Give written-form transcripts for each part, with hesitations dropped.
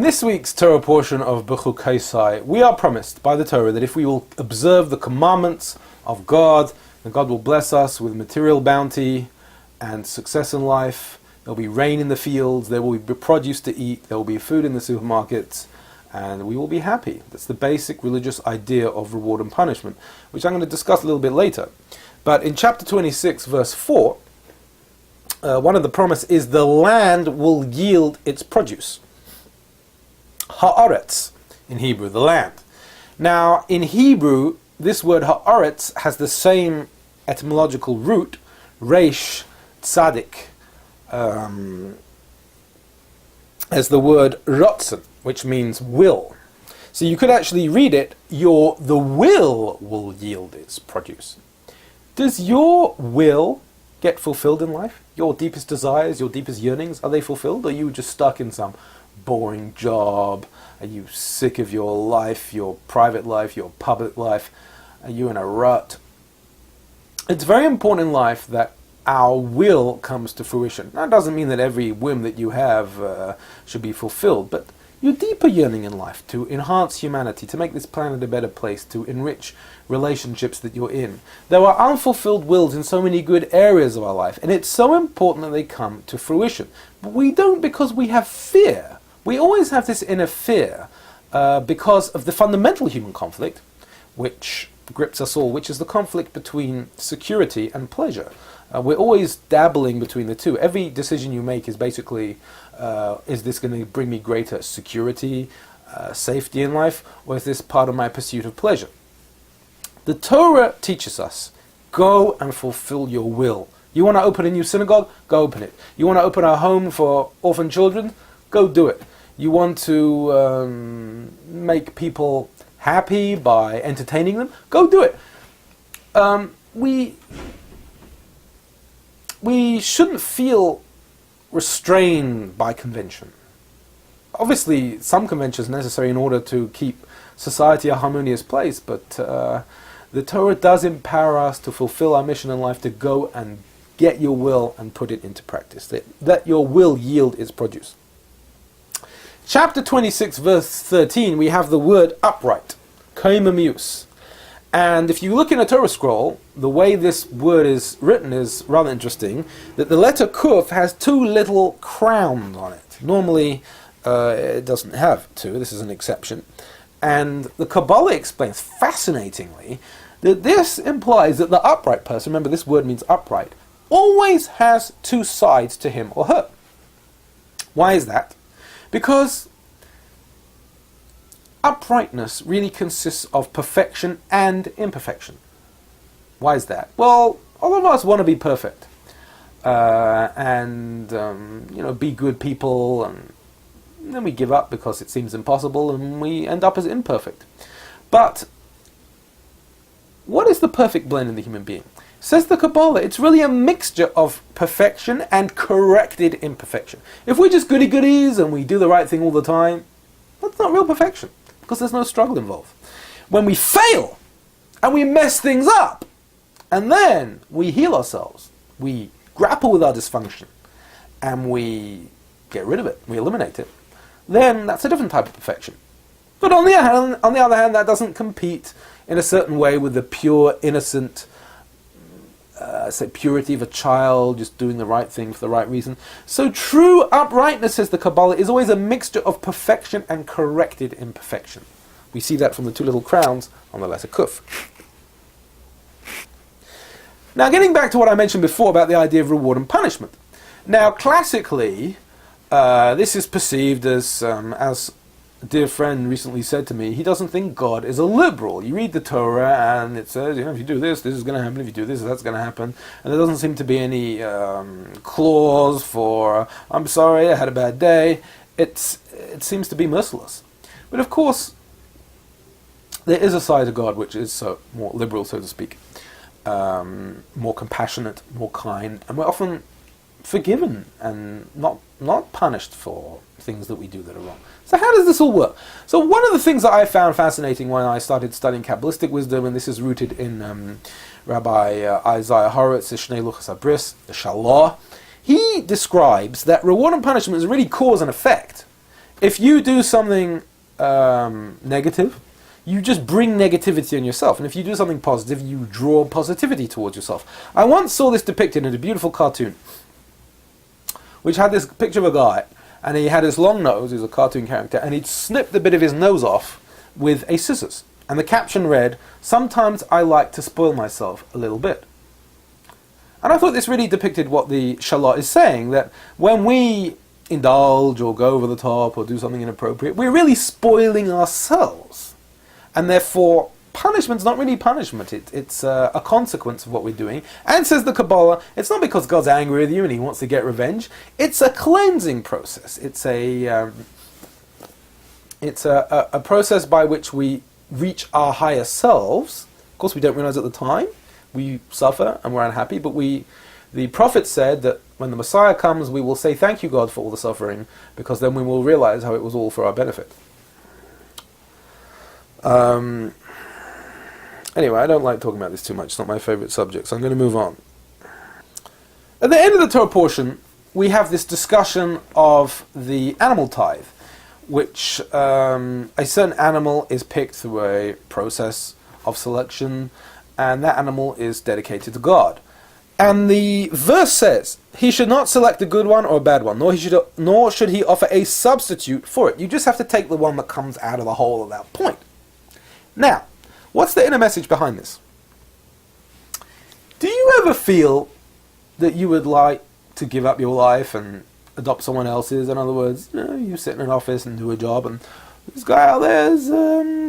this week's Torah portion of Bechukotai, we are promised by the Torah that if we will observe the commandments of God, then God will bless us with material bounty and success in life. There will be rain in the fields, there will be produce to eat, there will be food in the supermarkets, and we will be happy. That's the basic religious idea of reward and punishment, which I'm going to discuss a little bit later. But in chapter 26, verse 4, one of the promises is the land will yield its produce. Haaretz, in Hebrew, the land. Now, in Hebrew, this word haaretz has the same etymological root, resh tzadik, as the word rotzen, which means will. So you could actually read it, the will yield its produce. Does your will get fulfilled in life? Your deepest desires, your deepest yearnings, are they fulfilled? Or are you just stuck in some boring job? Are you sick of your life, your private life, your public life? Are you in a rut? It's very important in life that our will comes to fruition. That doesn't mean that every whim that you have should be fulfilled, but your deeper yearning in life to enhance humanity, to make this planet a better place, to enrich relationships that you're in. There are unfulfilled wills in so many good areas of our life, and it's so important that they come to fruition. But we don't because we have fear. We always have this inner fear because of the fundamental human conflict, which grips us all, which is the conflict between security and pleasure. We're always dabbling between the two. Every decision you make is basically, is this going to bring me greater security, safety in life, or is this part of my pursuit of pleasure? The Torah teaches us, go and fulfill your will. You want to open a new synagogue? Go open it. You want to open a home for orphan children? Go do it. You want to make people happy by entertaining them? Go do it. We shouldn't feel restrained by convention. Obviously, some convention is necessary in order to keep society a harmonious place, but the Torah does empower us to fulfill our mission in life, to go and get your will and put it into practice. Let your will yield its produce. Chapter 26, verse 13, we have the word upright, koimamius. And if you look in a Torah scroll, the way this word is written is rather interesting, that the letter Kuf has two little crowns on it. Normally, it doesn't have two. This is an exception. And the Kabbalah explains, fascinatingly, that this implies that the upright person, remember this word means upright, always has two sides to him or her. Why is that? Because uprightness really consists of perfection and imperfection. Why is that? Well, all of us want to be perfect and be good people, and then we give up because it seems impossible, and we end up as imperfect. But what is the perfect blend in the human being? Says the Kabbalah, it's really a mixture of perfection and corrected imperfection. If we're just goody-goodies and we do the right thing all the time, that's not real perfection, because there's no struggle involved. When we fail, and we mess things up, and then we heal ourselves, we grapple with our dysfunction, and we get rid of it, we eliminate it, then that's a different type of perfection. But on the other hand, that doesn't compete in a certain way with the pure, innocent, purity of a child, just doing the right thing for the right reason. So true uprightness, says the Kabbalah, is always a mixture of perfection and corrected imperfection. We see that from the two little crowns on the letter Kuf. Now, getting back to what I mentioned before about the idea of reward and punishment. Now, classically, this is perceived as a dear friend recently said to me, he doesn't think God is a liberal. You read the Torah and it says, if you do this, this is going to happen. If you do this, that's going to happen. And there doesn't seem to be any clause for, I'm sorry, I had a bad day. It seems to be merciless. But of course, there is a side of God which is more liberal, so to speak, more compassionate, more kind, and we're often forgiven and not punished for things that we do that are wrong. So how does this all work? So one of the things that I found fascinating when I started studying Kabbalistic wisdom, and this is rooted in Rabbi Isaiah Horowitz's Shnei Luchos HaBris, the Shalah, he describes that reward and punishment is really cause and effect. If you do something negative, you just bring negativity on yourself. And if you do something positive, you draw positivity towards yourself. I once saw this depicted in a beautiful cartoon, which had this picture of a guy, and he had his long nose, he was a cartoon character, and he'd snipped a bit of his nose off with a scissors. And the caption read, "Sometimes I like to spoil myself a little bit." And I thought this really depicted what the Shalat is saying, that when we indulge or go over the top or do something inappropriate, we're really spoiling ourselves. And therefore, punishment's not really punishment. It's a consequence of what we're doing. And says the Kabbalah, it's not because God's angry with you and he wants to get revenge. It's a cleansing process. It's a process by which we reach our higher selves. Of course, we don't realize at the time. We suffer and we're unhappy, but the prophet said that when the Messiah comes, we will say thank you, God, for all the suffering, because then we will realize how it was all for our benefit. Anyway, I don't like talking about this too much. It's not my favorite subject, so I'm going to move on. At the end of the Torah portion, we have this discussion of the animal tithe, which a certain animal is picked through a process of selection, and that animal is dedicated to God. And the verse says, he should not select a good one or a bad one, nor should he offer a substitute for it. You just have to take the one that comes out of the hole at that point. Now, what's the inner message behind this? Do you ever feel that you would like to give up your life and adopt someone else's? In other words, you sit in an office and do a job, and this guy out there is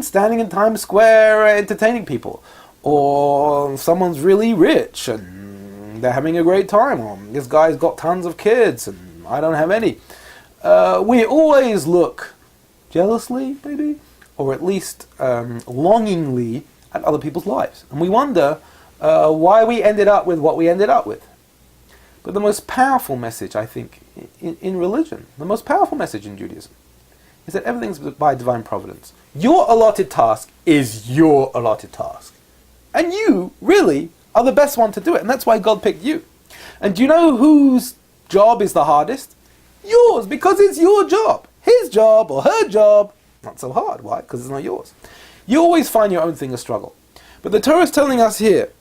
standing in Times Square entertaining people. Or someone's really rich and they're having a great time. Or this guy's got tons of kids and I don't have any. We always look jealously, maybe, or at least longingly at other people's lives. And we wonder why we ended up with what we ended up with. But the most powerful message, I think, in religion, the most powerful message in Judaism, is that everything's by divine providence. Your allotted task is your allotted task. And you, really, are the best one to do it. And that's why God picked you. And do you know whose job is the hardest? Yours, because it's your job. His job or her job, not so hard. Why? Because it's not yours. You always find your own thing a struggle. But the Torah is telling us here,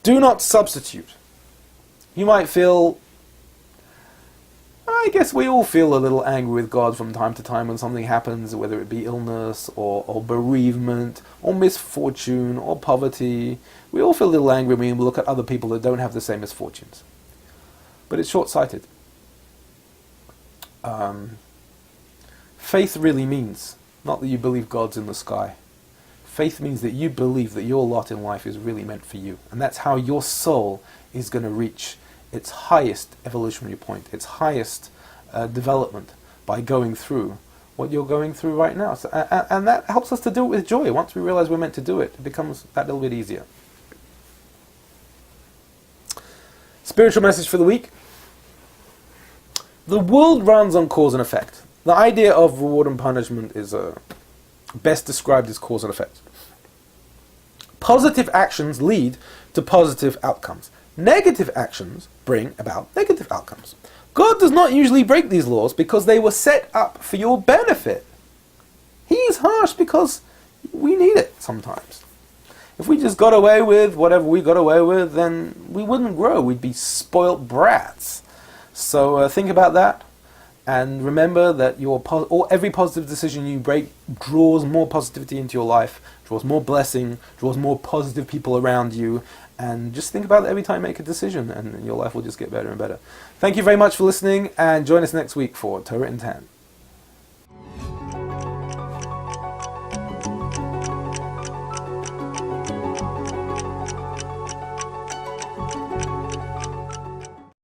do not substitute. You might feel, I guess we all feel a little angry with God from time to time when something happens, whether it be illness or bereavement or misfortune or poverty. We all feel a little angry when we look at other people that don't have the same misfortunes. But it's short-sighted. Faith really means not that you believe God's in the sky. Faith means that you believe that your lot in life is really meant for you. And that's how your soul is going to reach its highest evolutionary point, its highest development, by going through what you're going through right now. So, and that helps us to do it with joy. Once we realize we're meant to do it, it becomes that little bit easier. Spiritual message for the week. The world runs on cause and effect. The idea of reward and punishment is best described as cause and effect. Positive actions lead to positive outcomes. Negative actions bring about negative outcomes. God does not usually break these laws because they were set up for your benefit. He is harsh because we need it sometimes. If we just got away with whatever we got away with, then we wouldn't grow. We'd be spoilt brats. So think about that. And remember that every positive decision you break draws more positivity into your life, draws more blessing, draws more positive people around you. And just think about it every time you make a decision, and your life will just get better and better. Thank you very much for listening, and join us next week for Torah in 10.